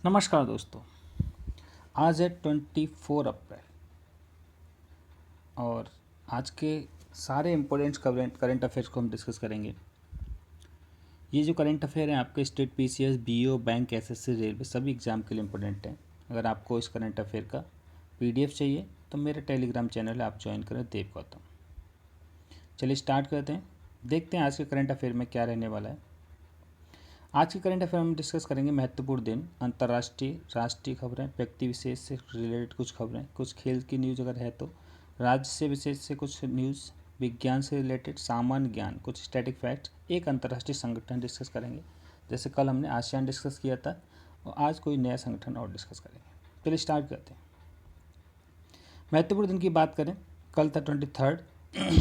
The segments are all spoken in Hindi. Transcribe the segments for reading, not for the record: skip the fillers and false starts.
नमस्कार दोस्तों। आज है 24 अप्रैल और आज के सारे इम्पोर्टेंट करंट अफेयर्स को हम डिस्कस करेंगे। ये जो करंट अफेयर हैं आपके state PCS, BEO, bank, SSC, railway सभी एग्ज़ाम के लिए इम्पोर्टेंट हैं। अगर आपको इस करंट अफेयर का पीडीएफ चाहिए तो मेरा टेलीग्राम चैनल है, आप ज्वाइन करें, देव गौतम। चलिए स्टार्ट करते हैं, देखते हैं आज के करंट अफेयर में क्या रहने वाला है। आज के करंट अफेयर में डिस्कस करेंगे महत्वपूर्ण दिन, अंतर्राष्ट्रीय, राष्ट्रीय खबरें, व्यक्ति विशेष से रिलेटेड कुछ खबरें, कुछ खेल की न्यूज़ अगर है तो, राज्य से विशेष से कुछ न्यूज़, विज्ञान से रिलेटेड, सामान्य ज्ञान, कुछ स्टैटिक फैक्ट्स, एक अंतर्राष्ट्रीय संगठन डिस्कस करेंगे। जैसे कल हमने आसियान डिस्कस किया था और आज कोई नया संगठन और डिस्कस करेंगे। चलिए स्टार्ट करते हैं। महत्वपूर्ण दिन की बात करें, कल था 23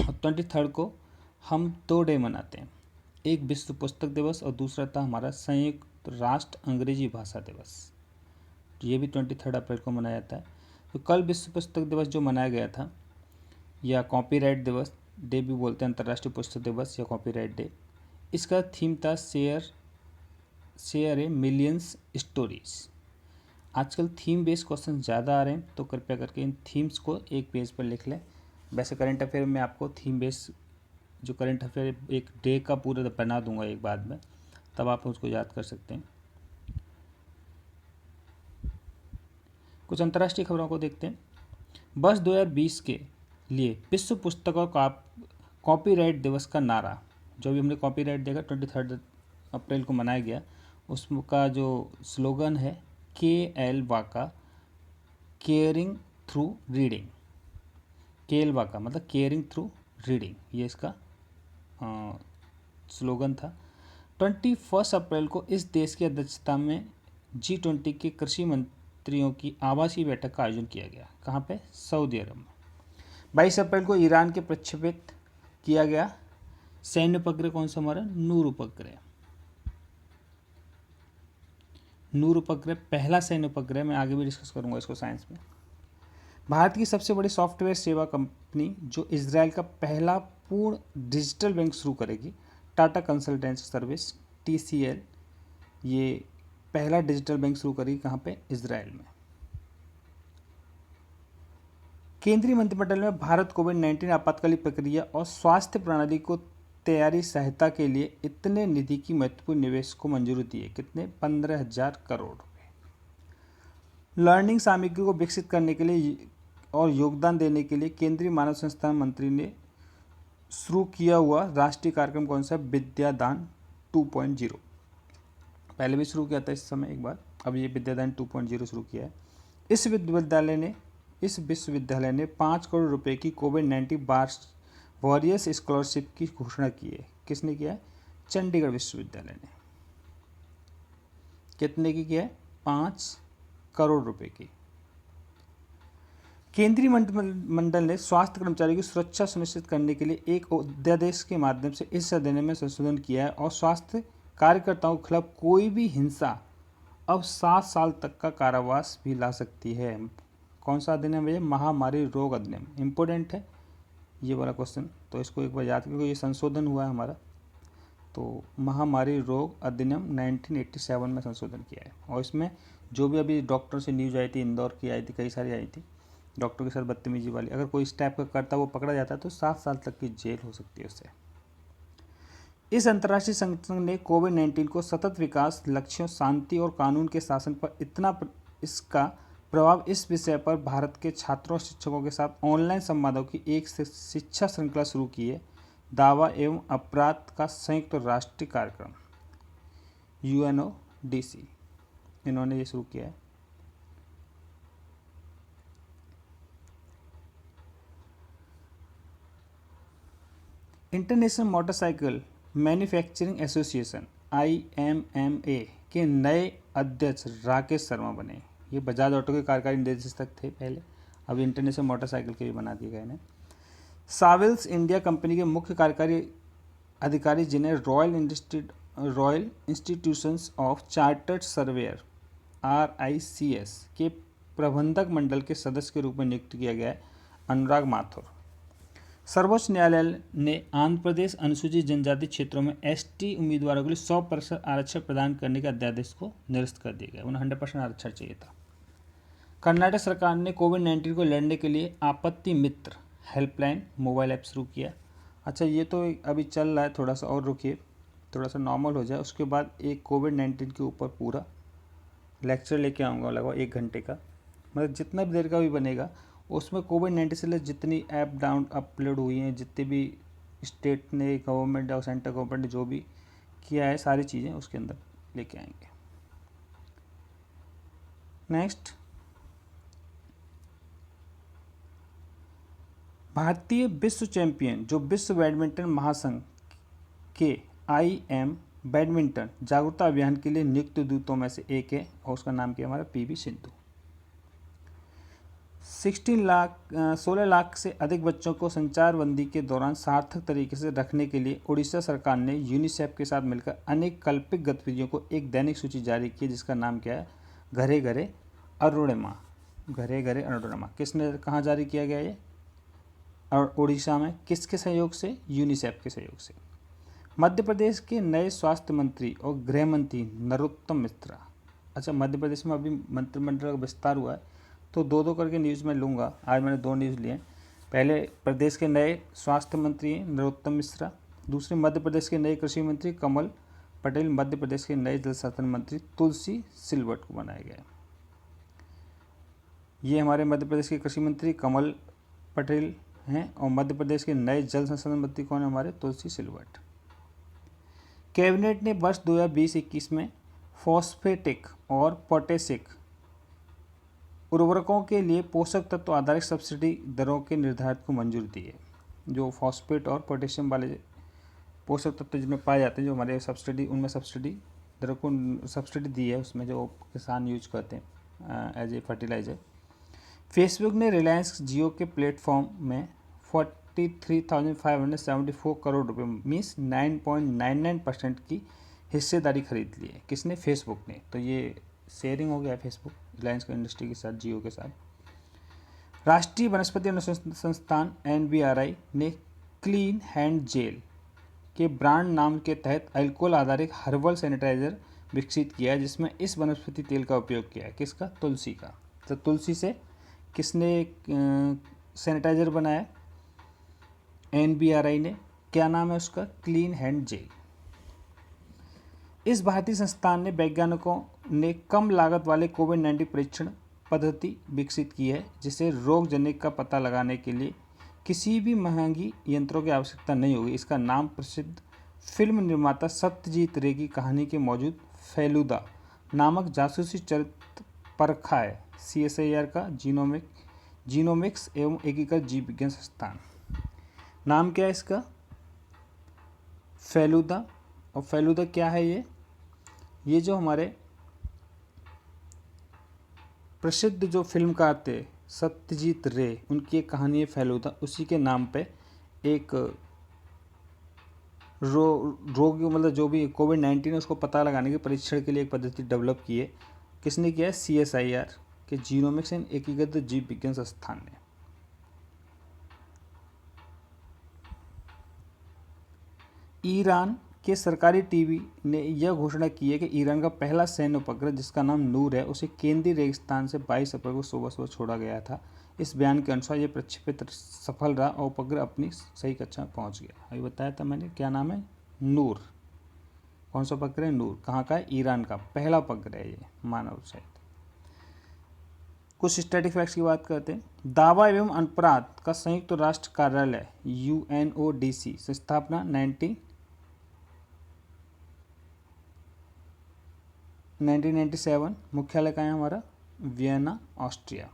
और 23 को हम 2 डे मनाते हैं। एक विश्व पुस्तक दिवस और दूसरा था हमारा संयुक्त राष्ट्र अंग्रेजी भाषा दिवस। ये भी 23 अप्रैल को मनाया जाता है। तो कल विश्व पुस्तक दिवस जो मनाया गया था, या कॉपीराइट दिवस डे भी बोलते हैं, अंतर्राष्ट्रीय पुस्तक दिवस या कॉपीराइट डे, इसका थीम था शेयर ए मिलियंस स्टोरीज। आजकल थीम बेस्ड क्वेश्चन ज़्यादा आ रहे हैं, तो कृपया करके इन थीम्स को एक पेज पर लिख लें। वैसे करंट अफेयर में आपको थीम बेस्ड जो करंट अफेयर एक डे का पूरा बना दूंगा एक बाद में, तब आप उसको याद कर सकते हैं। कुछ अंतर्राष्ट्रीय खबरों को देखते हैं। वर्ष 2020 के लिए विश्व पुस्तकों का कॉपीराइट दिवस का नारा, जो भी हमने कॉपीराइट देखा 23 अप्रैल को मनाया गया, उसका जो स्लोगन है KL वाका, केयरिंग थ्रू रीडिंग। KL वाका मतलब केयरिंग थ्रू रीडिंग, ये इसका स्लोगन था। 21 अप्रैल को इस देश की अध्यक्षता में G20 के कृषि मंत्रियों की आवासीय बैठक का आयोजन किया गया। कहाँ पे? सऊदी अरब में। 22 अप्रैल को ईरान के प्रक्षेपित किया गया सैन्य उपग्रह कौन सा हमारा? नूर उपग्रह। नूर उपग्रह पहला सैन्य उपग्रह, मैं आगे भी डिस्कस करूंगा इसको साइंस में। भारत की सबसे बड़ी सॉफ्टवेयर सेवा कंपनी जो इजराइल का पहला पूर्ण डिजिटल बैंक शुरू करेगी, टाटा कंसल्टेंसी सर्विस TCL, ये पहला डिजिटल बैंक शुरू करेगी। कहाँ पे? इजराइल में। केंद्रीय मंत्रिमंडल में भारत कोविड-19 आपातकालीन प्रक्रिया और स्वास्थ्य प्रणाली को तैयारी सहायता के लिए इतने निधि की महत्वपूर्ण निवेश को मंजूरी दी है। कितने? 15,000 करोड़ रुपए। लर्निंग सामग्री को विकसित करने के लिए और योगदान देने के लिए केंद्रीय मानव संसाधन मंत्री ने शुरू किया हुआ राष्ट्रीय कार्यक्रम कौन सा? विद्यादान 2.0। पहले भी शुरू किया था इस समय एक बार, अब ये विद्यादान 2.0 शुरू किया है। इस विश्वविद्यालय ने 5 करोड़ रुपए की कोविड-19 वॉरियर्स स्कॉलरशिप की घोषणा की है। किसने किया है? चंडीगढ़ विश्वविद्यालय ने। कितने की किया है? 5 करोड़ रुपए की। केंद्रीय मंत्रिमंडल ने स्वास्थ्य कर्मचारियों की सुरक्षा सुनिश्चित करने के लिए एक अध्यादेश के माध्यम से इस अधिनियम में संशोधन किया है और स्वास्थ्य कार्यकर्ताओं के खिलाफ कोई भी हिंसा अब 7 साल तक का कारावास भी ला सकती है। कौन सा अधिनियम है? महामारी रोग अधिनियम। इम्पोर्टेंट है ये वाला क्वेश्चन, तो इसको एक बार याद करो, ये संशोधन हुआ है हमारा। तो महामारी रोग अधिनियम 1987 में संशोधन किया है, और इसमें जो भी अभी डॉक्टर से न्यूज आई थी, इंदौर की आई थी, कई सारी आई थी, डॉक्टर के साथ बदतमीजी वाली, अगर कोई इस टाइप का करता वो पकड़ा जाता है तो 7 साल तक की जेल हो सकती है उससे। इस अंतर्राष्ट्रीय संगठन ने कोविड-19 को सतत विकास लक्ष्यों, शांति और कानून के शासन पर इसका प्रभाव इस विषय पर भारत के छात्रों और शिक्षकों के साथ ऑनलाइन संवादों की एक शिक्षा श्रृंखला शुरू की है। दावा एवं अपराध का संयुक्त राष्ट्रीय कार्यक्रम UNODC, इन्होंने ये शुरू किया है। International motorcycle manufacturing association IMMA के नए अध्यक्ष राकेश शर्मा बने। ये बजाज ऑटो के कार्यकारी निदेशक थे पहले, अभी इंटरनेशनल मोटरसाइकिल के भी बना दिए गए हैं। साविल्स इंडिया कंपनी के मुख्य कार्यकारी अधिकारी जिन्हें royal institutions of chartered surveyor RICS के प्रबंधक मंडल के सदस्य के रूप में नियुक्त किया गया है अनुराग माथुर। सर्वोच्च न्यायालय ने आंध्र प्रदेश अनुसूचित जनजाति क्षेत्रों में एसटी उम्मीदवारों के लिए 100% आरक्षण प्रदान करने के अध्यादेश को निरस्त कर दिया गया। उन्हें 100% आरक्षण चाहिए था। कर्नाटक सरकार ने कोविड-19 को लड़ने के लिए आपत्ति मित्र हेल्पलाइन मोबाइल ऐप शुरू किया। अच्छा, ये तो अभी चल रहा है, थोड़ा सा और रुकिए, थोड़ा सा नॉर्मल हो जाए, उसके बाद एक कोविड-19 के ऊपर पूरा लेक्चर लेके आऊँगा, लगभग 1 घंटे का, मतलब जितना भी देर का भी बनेगा उसमें कोविड-19 से रिलेटेड जितनी ऐप डाउन अपलोड हुई हैं, जितने भी स्टेट ने, गवर्नमेंट और सेंट्रल गवर्नमेंट ने जो भी किया है, सारी चीज़ें उसके अंदर लेके आएंगे। नेक्स्ट, भारतीय विश्व चैंपियन जो विश्व बैडमिंटन महासंघ के IM बैडमिंटन जागरूकता अभियान के लिए नियुक्त दूतों में से एक है और उसका नाम क्या है हमारा PV सिंधु। 16 लाख से अधिक बच्चों को संचारबंदी के दौरान सार्थक तरीके से रखने के लिए उड़ीसा सरकार ने यूनिसेफ के साथ मिलकर अनेक कल्पित गतिविधियों को एक दैनिक सूची जारी की, जिसका नाम क्या है, घरे घरे अरुणिमा। घरे घरे अरुणिमा किसने, कहाँ जारी किया गया ये, और उड़ीसा में किसके सहयोग से, यूनिसेफ के सहयोग से। मध्य प्रदेश के नए स्वास्थ्य मंत्री और गृह मंत्री नरोत्तम मिश्रा। अच्छा, मध्य प्रदेश में अभी मंत्रिमंडल का विस्तार हुआ है, तो दो दो करके न्यूज़ में लूँगा। आज मैंने 2 न्यूज़ लिए। पहले प्रदेश के नए स्वास्थ्य मंत्री हैं नरोत्तम मिश्रा, दूसरे मध्य प्रदेश के नए कृषि मंत्री कमल पटेल, मध्य प्रदेश के नए जल संसाधन मंत्री तुलसी सिलवट को बनाया गया। ये हमारे मध्य प्रदेश के कृषि मंत्री कमल पटेल हैं और मध्य प्रदेश के नए जल संसाधन मंत्री कौन है, हमारे तुलसी सिलवट। कैबिनेट ने वर्ष 2020-21 में फॉस्फेटिक और पोटेशिक उर्वरकों के लिए पोषक तत्व आधारित सब्सिडी दरों के निर्धारित को मंजूरी दी है। जो फॉस्फेट और पोटेशियम वाले पोषक तत्व जिनमें पाए जाते हैं, जो हमारे सब्सिडी, उनमें सब्सिडी दरों को सब्सिडी दी है, उसमें जो किसान यूज करते हैं एज ए फर्टिलाइज़र। फेसबुक ने रिलायंस जियो के प्लेटफॉर्म में 43,574 करोड़ रुपये मीन्स 9.99% की हिस्सेदारी खरीद ली है। किसने, फेसबुक ने। तो ये शेयरिंग हो गया है फेसबुक रिलायंस का इंडस्ट्री के साथ, जियो के साथ। राष्ट्रीय वनस्पति अनुसंधान संस्थान NBRI ने क्लीन हैंड जेल के ब्रांड नाम के तहत अल्कोहल आधारित हर्बल सैनिटाइजर विकसित किया है, जिसमें इस वनस्पति तेल का उपयोग किया है। किसका, तुलसी का। तो तुलसी से किसने सैनिटाइजर बनाया, NBRI ने। क्या नाम है उसका, क्लीन हैंड जेल। इस भारतीय संस्थान ने वैज्ञानिकों ने कम लागत वाले कोविड-19 परीक्षण पद्धति विकसित की है, जिसे रोग जनिक का पता लगाने के लिए किसी भी महंगी यंत्रों की आवश्यकता नहीं होगी। इसका नाम प्रसिद्ध फिल्म निर्माता सत्यजीत रे की कहानी के मौजूद फेलुदा नामक जासूसी चरित्र परखा है। CSIR का जीनोमिक्स एवं एकीकृत जीव विज्ञान संस्थान। नाम क्या है इसका, फेलुदा। और फेलुदा क्या है ये जो हमारे प्रसिद्ध जो फिल्मकार थे सत्यजीत रे, उनकी एक कहानी है फेलुदा, उसी के नाम पे एक रोग मतलब जो भी कोविड-19 है उसको पता लगाने के परीक्षण के लिए एक पद्धति डेवलप की है। किसने किया है, CSIR के जीनोमिक्स एंड एकीकृत जीव विज्ञान संस्थान ने। ईरान के सरकारी टीवी ने यह घोषणा की है कि ईरान का पहला सैन्य उपग्रह जिसका नाम नूर है, उसे केंद्रीय रेगिस्तान से 22 अप्रैल को सुबह छोड़ा गया था। इस बयान के अनुसार यह प्रक्षेपित सफल रहा और उपग्रह अपनी सही कक्षा में पहुंच गया। अभी बताया था मैंने, क्या नाम है, नूर। कौन सा उपग्रह है, नूर। कहाँ का है, ईरान का पहला उपग्रह है ये, मानव सहित। कुछ स्टैटिक फैक्ट्स की बात करते हैं। दावा एवं अपराध का संयुक्त राष्ट्र कार्यालय UNODC स्थापना 1997। मुख्यालय कहाँ है हमारा, वियना, ऑस्ट्रिया।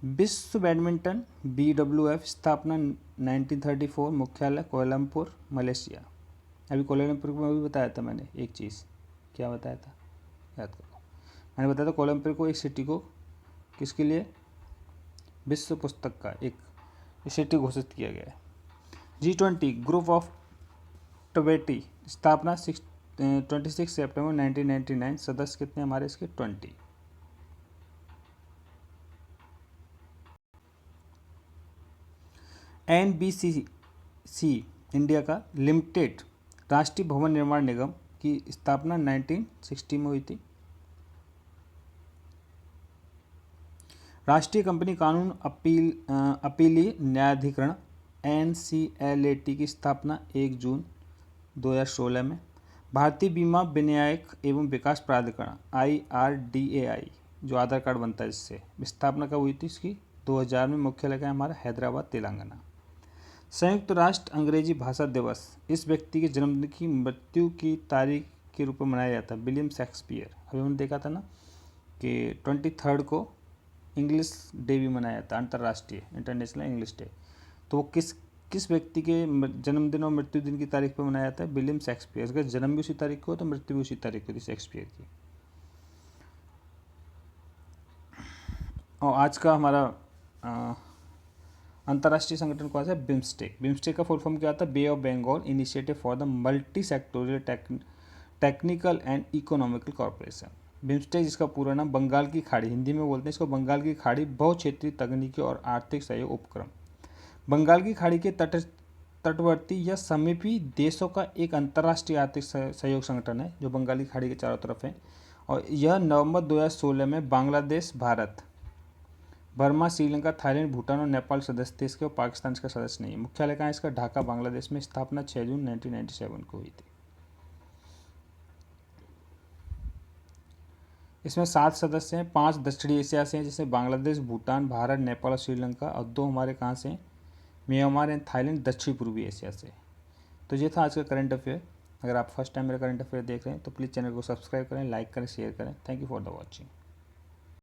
विश्व बैडमिंटन BWF स्थापना 1934, मुख्यालय कोलमपुर, मलेशिया। अभी कोलमपुर को भी बताया था मैंने एक चीज़, क्या बताया था, याद करो। मैंने बताया था कोलमपुर को एक सिटी को किसके लिए, विश्व पुस्तक का एक सिटी घोषित किया गया है। G20 ग्रुप ऑफ ट्वेंटी स्थापना 26 सितंबर 1999। सदस्य कितने हमारे इसके, 20। NBCC इंडिया का लिमिटेड राष्ट्रीय भवन निर्माण निगम की स्थापना 1960 में हुई थी। राष्ट्रीय कंपनी कानून अपीलीय न्यायाधिकरण NCLAT की स्थापना 1 जून 2016 में। भारतीय बीमा विनियामक एवं विकास प्राधिकरण IRDAI जो आधार कार्ड बनता है इससे, स्थापना कब हुई थी इसकी? 2000 में। मुख्यालय का हमारा हैदराबाद तेलंगाना। संयुक्त राष्ट्र अंग्रेजी भाषा दिवस इस व्यक्ति के जन्मदिन की मृत्यु की तारीख के रूप में मनाया जाता है, विलियम शेक्सपियर। अभी हमने देखा था ना कि 23 को इंग्लिश डे भी मनाया जाता है, अंतर्राष्ट्रीय इंटरनेशनल इंग्लिश डे। तो वो किस व्यक्ति के जन्मदिन और मृत्यु दिन की तारीख पर मनाया जाता है? William Shakespeare. अगर जन्म भी उसी तारीख को हो तो मृत्यु भी उसी तारीख को थी शेक्सपियर की। और आज का हमारा अंतर्राष्ट्रीय संगठन कौन सा है? बिम्स्टेक। बिम्स्टेक का फुल फॉर्म क्या आता है? Bay of Bengal initiative for the multi sectoral technical and economical corporation. BIMSTEC जिसका पूरा नाम बंगाल की खाड़ी, हिंदी में बोलते हैं इसको बंगाल की खाड़ी बहुक्षेत्रीय तकनीकी और आर्थिक सहयोग उपक्रम। बंगाल की खाड़ी के तटवर्ती या समीपी देशों का एक अंतर्राष्ट्रीय आर्थिक सहयोग संगठन है जो बंगाल की खाड़ी के चारों तरफ है। और यह नवंबर 2016 में बांग्लादेश, भारत, बर्मा, श्रीलंका, थाईलैंड, भूटान और नेपाल सदस्य थे इसके, और पाकिस्तान इसका सदस्य नहीं है। मुख्यालय कहाँ है इसका? ढाका, बांग्लादेश में। स्थापना 6 जून 1997 को हुई थी। इसमें 7 सदस्य हैं, 5 दक्षिणी एशिया से हैं जैसे बांग्लादेश, भूटान, भारत, नेपाल और श्रीलंका, और 2 हमारे कहाँ से हैं? म्यांमार एंड थाईलैंड दक्षिण पूर्वी एशिया से। तो ये था आज का करंट अफेयर। अगर आप फर्स्ट टाइम मेरा करंट अफेयर देख रहे हैं तो प्लीज़ चैनल को सब्सक्राइब करें, लाइक करें, शेयर करें। Thank you for the watching.